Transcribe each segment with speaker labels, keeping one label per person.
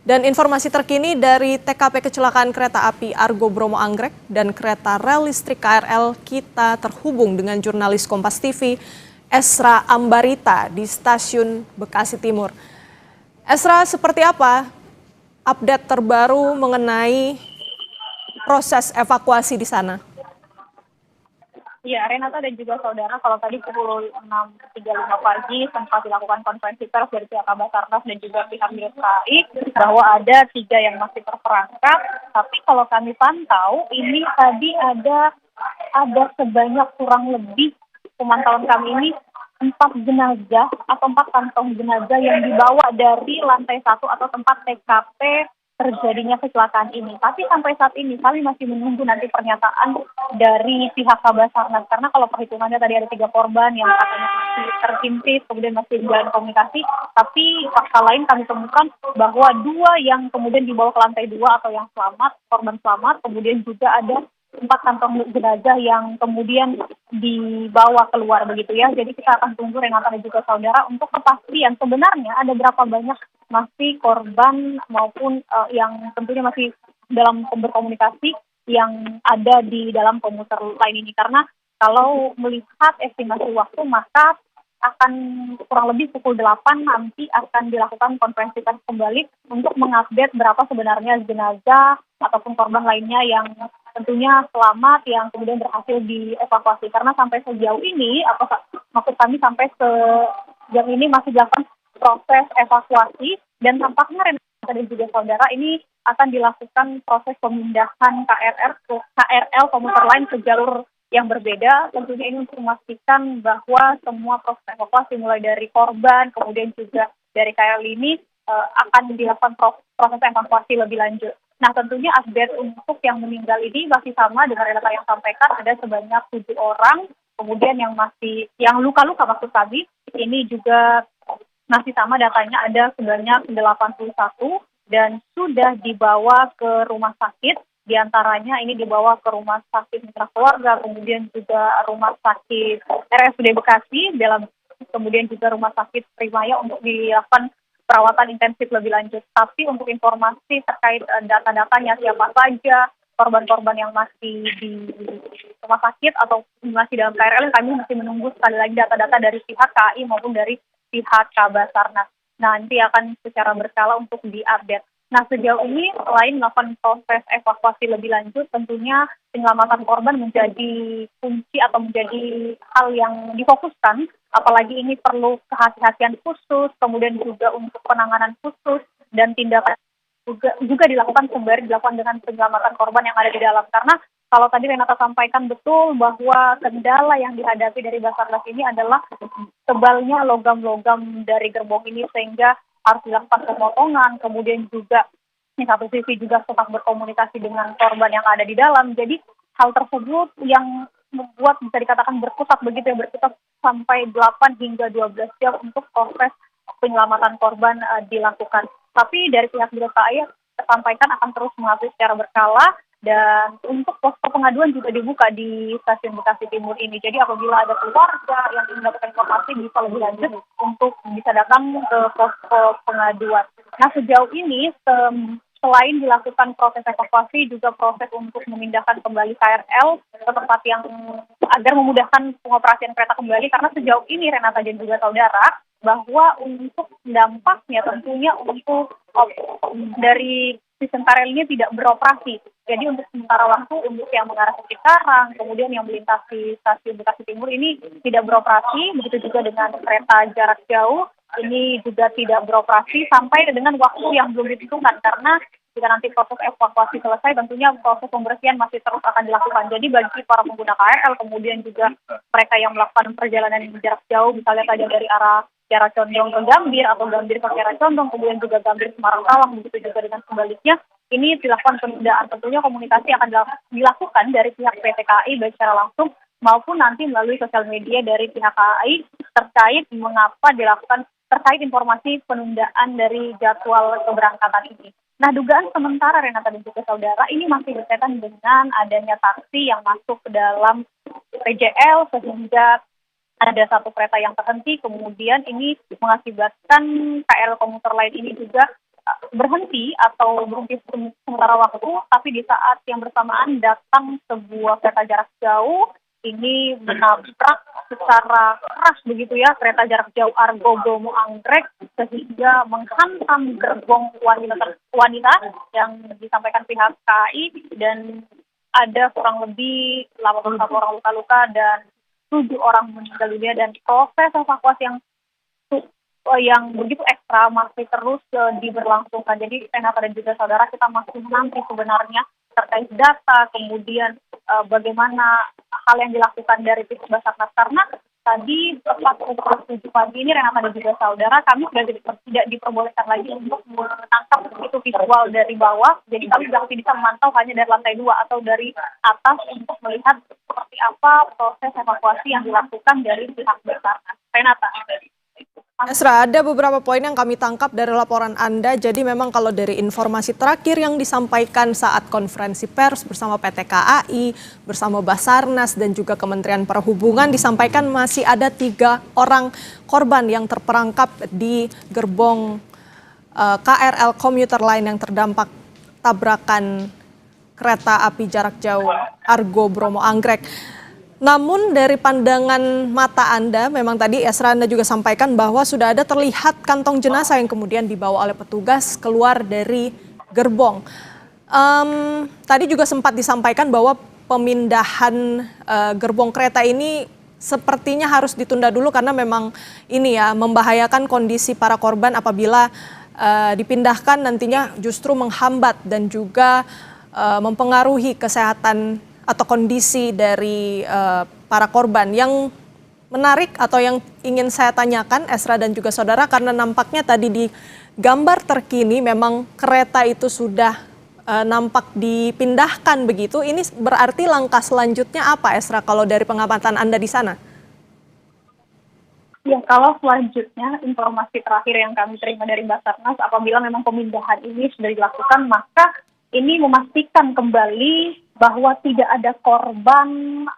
Speaker 1: Dan informasi terkini dari TKP kecelakaan kereta api Argo Bromo Anggrek dan kereta rel listrik KRL, kita terhubung dengan jurnalis Kompas TV, Esra Ambarita di stasiun Bekasi Timur. Esra, seperti apa update terbaru mengenai proses evakuasi di sana?
Speaker 2: Ya, Renata dan juga saudara, kalau tadi pukul 6.35 pagi sempat dilakukan konferensi pers dari pihak Basarnas dan juga pihak milik KAI bahwa ada 3 yang masih terperangkap. Tapi kalau kami pantau, ini tadi ada sebanyak kurang lebih pemantauan kami ini 4 jenazah atau 4 kantong jenazah yang dibawa dari lantai 1 atau tempat TKP terjadinya kecelakaan ini. Tapi sampai saat ini kami masih menunggu nanti pernyataan dari pihak Basarnas, karena kalau perhitungannya tadi ada 3 korban yang katanya masih terhimpit, kemudian masih jalan komunikasi, tapi fakta lain kami temukan bahwa 2 yang kemudian dibawa ke lantai 2 atau yang selamat, korban selamat, kemudian juga ada 4 kantong jenazah yang kemudian dibawa keluar begitu ya. Jadi kita akan tunggu Renata dan juga saudara untuk kepastian sebenarnya ada berapa banyak masih korban maupun yang tentunya masih dalam berkomunikasi yang ada di dalam komuter lain ini. Karena kalau melihat estimasi waktu maka akan kurang lebih pukul 8 nanti akan dilakukan konferensi pers kembali untuk mengupdate berapa sebenarnya jenazah ataupun korban lainnya yang tentunya selamat yang kemudian berhasil dievakuasi. Karena sampai sejauh ini, maksud kami sampai sejauh ini masih dilakukan proses evakuasi dan tampaknya Renata dan juga saudara ini akan dilakukan proses pemindahan KRL komuter lain ke jalur yang berbeda. Tentunya ini untuk memastikan bahwa semua proses evakuasi mulai dari korban kemudian juga dari KRL ini akan dilakukan proses evakuasi lebih lanjut. Nah, tentunya update untuk yang meninggal ini masih sama dengan Renata yang sampaikan, ada sebanyak 7 orang, kemudian yang luka-luka maksud kami, ini juga masih sama datanya ada sebanyak 81 dan sudah dibawa ke rumah sakit, diantaranya ini dibawa ke rumah sakit Mitra Keluarga, kemudian juga rumah sakit RSUD Bekasi, kemudian juga rumah sakit Primaya untuk dilakukan perawatan intensif lebih lanjut. Tapi untuk informasi terkait data-datanya siapa saja korban-korban yang masih di rumah sakit atau masih dalam KRL, kami masih menunggu sekali lagi data-data dari pihak KAI maupun dari pihak Basarnas. Nanti akan secara berkala untuk diupdate. Nah, sejauh ini selain melakukan proses evakuasi lebih lanjut, tentunya penyelamatan korban menjadi kunci atau menjadi hal yang difokuskan, apalagi ini perlu kehati-hatian khusus, kemudian juga untuk penanganan khusus dan tindakan juga dilakukan sembari dilakukan dengan penyelamatan korban yang ada di dalam. Karena kalau tadi Renata sampaikan betul bahwa kendala yang dihadapi dari Basarnas ini adalah tebalnya logam-logam dari gerbong ini sehingga harus dilakukan pemotongan, kemudian juga di satu sisi juga tetap berkomunikasi dengan korban yang ada di dalam. Jadi hal tersebut yang membuat bisa dikatakan berkutat begitu ya, berkutat sampai 8 hingga 12 jam untuk proses penyelamatan korban dilakukan. Tapi dari pihak Biro KAI sampaikan akan terus mengupdate secara berkala dan untuk posko pengaduan juga dibuka di stasiun Bekasi Timur ini. Jadi apabila ada keluarga yang ingin mendapatkan informasi bisa lebih lanjut untuk bisa datang ke posko pengaduan. Nah, sejauh ini selain dilakukan proses evakuasi juga proses untuk memindahkan kembali KRL ke tempat yang agar memudahkan pengoperasian kereta kembali, karena sejauh ini Renata dan juga saudara bahwa untuk dampaknya tentunya untuk dari sistem KRL ini tidak beroperasi. Jadi untuk sementara waktu untuk yang mengarah ke Cikarang, kemudian yang melintasi stasiun Bekasi Timur ini tidak beroperasi, begitu juga dengan kereta jarak jauh ini juga tidak beroperasi sampai dengan waktu yang belum ditentukan, karena jika nanti proses evakuasi selesai tentunya proses pembersihan masih terus akan dilakukan. Jadi bagi para pengguna KRL kemudian juga mereka yang melakukan perjalanan jarak jauh misalnya saja dari arah Kiara Condong ke Gambir atau Gambir ke Kiara Condong, kemudian juga Gambir Semarang Tawang, begitu juga dengan sebaliknya, ini dilakukan penundaan. Tentunya komunikasi akan dilakukan dari pihak PT KAI baik secara langsung maupun nanti melalui sosial media dari pihak KAI terkait mengapa dilakukan terkait informasi penundaan dari jadwal keberangkatan ini. Nah, dugaan sementara Renata dan juga saudara ini masih berkaitan dengan adanya taksi yang masuk ke dalam PJL sehingga ada satu kereta yang terhenti, kemudian ini mengakibatkan KRL komuter lain ini juga berhenti atau berhenti sementara waktu, tapi di saat yang bersamaan datang sebuah kereta jarak jauh ini menabrak secara keras begitu ya kereta jarak jauh Argo Bromo Anggrek sehingga menghantam gerbong wanita yang disampaikan pihak KAI dan ada kurang lebih 81 orang luka-luka dan 7 orang meninggal dunia dan proses evakuasi yang begitu ekstra masih terus diberlangsungkan. Jadi Renata dan juga saudara kita masih menanti sebenarnya terkait data, kemudian bagaimana hal yang dilakukan dari pihak Basarnas karena tadi tepat pukul 7 pagi ini Renata dan juga saudara kami sudah tidak diperbolehkan lagi untuk menangkap itu visual dari bawah. Jadi kami masih bisa memantau hanya dari lantai 2 atau dari atas untuk melihat seperti apa proses evakuasi yang dilakukan dari pihak Basarnas. Renata.
Speaker 1: Esra, ada beberapa poin yang kami tangkap dari laporan Anda. Jadi memang kalau dari informasi terakhir yang disampaikan saat konferensi pers bersama PT KAI, bersama Basarnas dan juga Kementerian Perhubungan disampaikan masih ada 3 orang korban yang terperangkap di gerbong KRL Komuter Line yang terdampak tabrakan kereta api jarak jauh Argo Bromo Anggrek. Namun dari pandangan mata Anda, memang tadi Esra Anda juga sampaikan bahwa sudah ada terlihat kantong jenazah yang kemudian dibawa oleh petugas keluar dari gerbong. Tadi juga sempat disampaikan bahwa pemindahan gerbong kereta ini sepertinya harus ditunda dulu karena memang ini ya membahayakan kondisi para korban apabila dipindahkan nantinya justru menghambat dan juga mempengaruhi kesehatan atau kondisi dari para korban. Yang menarik atau yang ingin saya tanyakan Esra dan juga saudara karena nampaknya tadi di gambar terkini memang kereta itu sudah nampak dipindahkan begitu. Ini berarti langkah selanjutnya apa Esra kalau dari pengamatan Anda di sana?
Speaker 2: Ya, kalau selanjutnya informasi terakhir yang kami terima dari Basarnas apabila memang pemindahan ini sudah dilakukan maka ini memastikan kembali bahwa tidak ada korban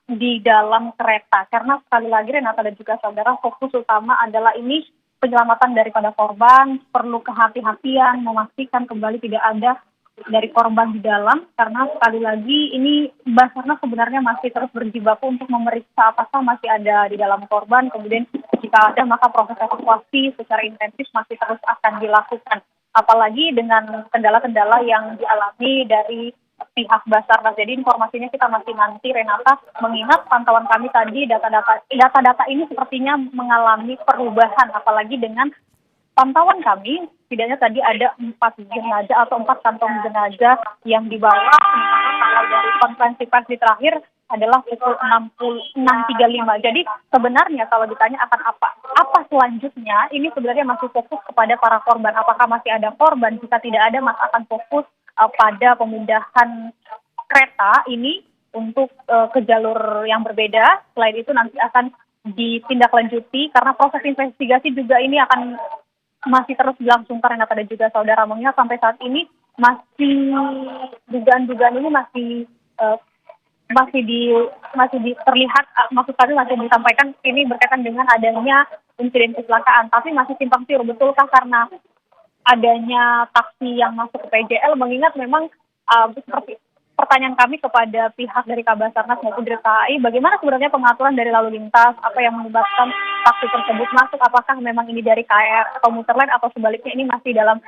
Speaker 2: di dalam kereta. Karena sekali lagi Renata dan juga saudara fokus utama adalah ini penyelamatan daripada korban, perlu kehati-hatian, memastikan kembali tidak ada dari korban di dalam. Karena sekali lagi ini Basarnas sebenarnya masih terus berjibaku untuk memeriksa apakah masih ada di dalam korban. Kemudian jika ada maka proses evakuasi secara intensif masih terus akan dilakukan. Apalagi dengan kendala-kendala yang dialami dari pihak Basarnas. Jadi informasinya kita masih nanti Renata, mengingat pantauan kami tadi data-data ini sepertinya mengalami perubahan apalagi dengan pantauan kami setidaknya tadi ada 4 jenazah atau 4 kantong jenazah yang dibawa sementara tanggal dari konferensi pers terakhir adalah pukul 6.35. Jadi sebenarnya kalau ditanya akan apa selanjutnya, ini sebenarnya masih fokus kepada para korban. Apakah masih ada korban? Jika tidak ada, maka akan fokus pada pemindahan kereta ini untuk ke jalur yang berbeda. Selain itu nanti akan ditindaklanjuti karena proses investigasi juga ini akan masih terus dilangsungkan Renata dan juga saudara, mengingat sampai saat ini masih dugaan-dugaan ini masih terlihat, maksud kami masih disampaikan ini berkaitan dengan adanya insiden kecelakaan, tapi masih simpang siur betulkah karena adanya taksi yang masuk ke PJL, mengingat memang seperti pertanyaan kami kepada pihak dari Kabasarnas maupun dari KAI, bagaimana sebenarnya pengaturan dari lalu lintas, apa yang menyebabkan taksi tersebut masuk, apakah memang ini dari KR Komuter Line atau sebaliknya, ini masih dalam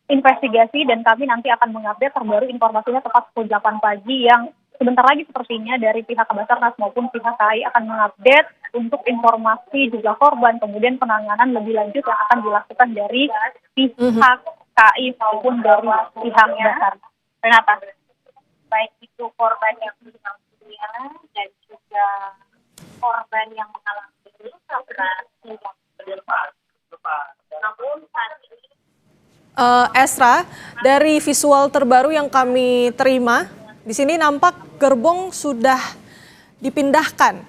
Speaker 2: investigasi dan kami nanti akan mengupdate terbaru informasinya tepat pukul 8 pagi yang sebentar lagi sepertinya dari pihak Basarnas maupun pihak KAI akan mengupdate untuk informasi juga korban, kemudian penanganan lebih lanjut yang akan dilakukan dari pihak KAI maupun dari pihak Basarnas. Renata, baik itu korban yang meninggal dunia dan juga korban yang mengalami luka berat hingga namun saat ini
Speaker 1: Esra, dari visual terbaru yang kami terima, di sini nampak gerbong sudah dipindahkan.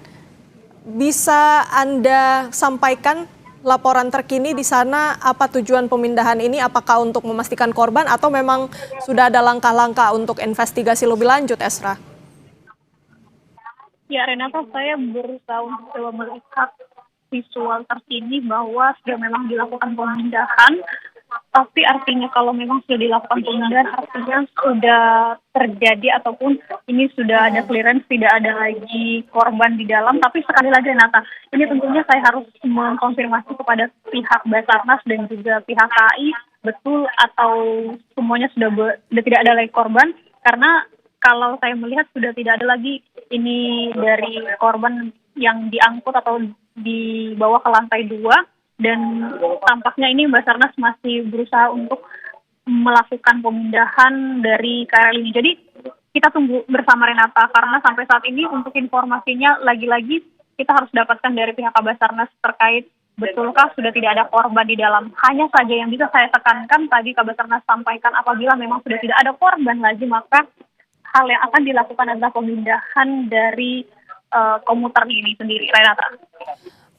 Speaker 1: Bisa Anda sampaikan laporan terkini di sana apa tujuan pemindahan ini? Apakah untuk memastikan korban atau memang sudah ada langkah-langkah untuk investigasi lebih lanjut, Esra?
Speaker 2: Ya, Renata, saya berusaha untuk melihat visual terkini bahwa sudah memang dilakukan pemindahan Tapi artinya kalau memang sudah dilakukan pemindahan, artinya sudah terjadi ataupun ini sudah ada clearance, tidak ada lagi korban di dalam. Tapi sekali lagi Renata, ini tentunya saya harus mengkonfirmasi kepada pihak Basarnas dan juga pihak KAI betul atau semuanya sudah tidak ada lagi korban, karena kalau saya melihat sudah tidak ada lagi ini dari korban yang diangkut atau dibawa ke lantai 2, dan tampaknya ini Basarnas masih berusaha untuk melakukan pemindahan dari KRL ini. Jadi kita tunggu bersama Renata, karena sampai saat ini untuk informasinya lagi-lagi kita harus dapatkan dari pihak Basarnas terkait betulkah sudah tidak ada korban di dalam. Hanya saja yang bisa saya tekankan tadi Basarnas sampaikan, apabila memang sudah tidak ada korban lagi, maka hal yang akan dilakukan adalah pemindahan dari komuter ini sendiri, Renata.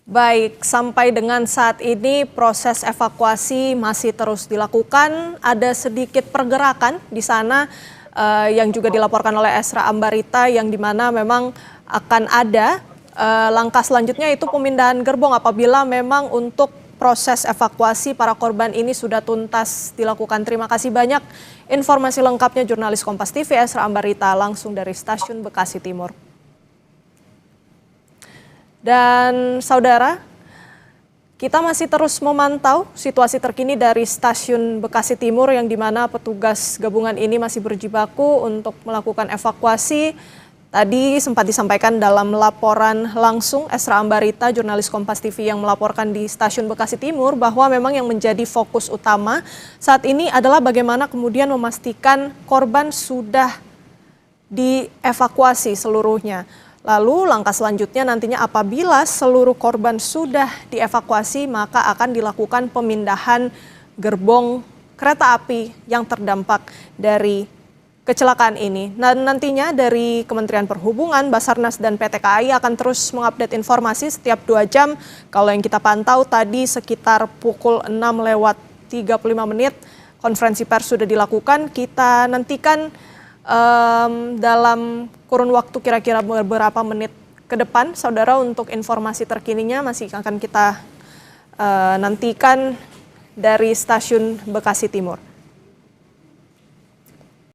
Speaker 1: Baik, sampai dengan saat ini proses evakuasi masih terus dilakukan. Ada sedikit pergerakan di sana yang juga dilaporkan oleh Esra Ambarita, yang dimana memang akan ada langkah selanjutnya, itu pemindahan gerbong apabila memang untuk proses evakuasi para korban ini sudah tuntas dilakukan. Terima kasih banyak informasi lengkapnya jurnalis Kompas TV Esra Ambarita langsung dari Stasiun Bekasi Timur. Dan saudara, kita masih terus memantau situasi terkini dari Stasiun Bekasi Timur, yang dimana petugas gabungan ini masih berjibaku untuk melakukan evakuasi. Tadi sempat disampaikan dalam laporan langsung Esra Ambarita, jurnalis Kompas TV yang melaporkan di Stasiun Bekasi Timur, bahwa memang yang menjadi fokus utama saat ini adalah bagaimana kemudian memastikan korban sudah dievakuasi seluruhnya. Lalu langkah selanjutnya nantinya apabila seluruh korban sudah dievakuasi, maka akan dilakukan pemindahan gerbong kereta api yang terdampak dari kecelakaan ini. Nah, nantinya dari Kementerian Perhubungan, Basarnas dan PT KAI akan terus mengupdate informasi setiap 2 jam. Kalau yang kita pantau tadi sekitar pukul 6:35 konferensi pers sudah dilakukan. Kita nantikan dalam kurun waktu kira-kira beberapa menit ke depan, saudara, untuk informasi terkininya masih akan kita nantikan dari Stasiun Bekasi Timur.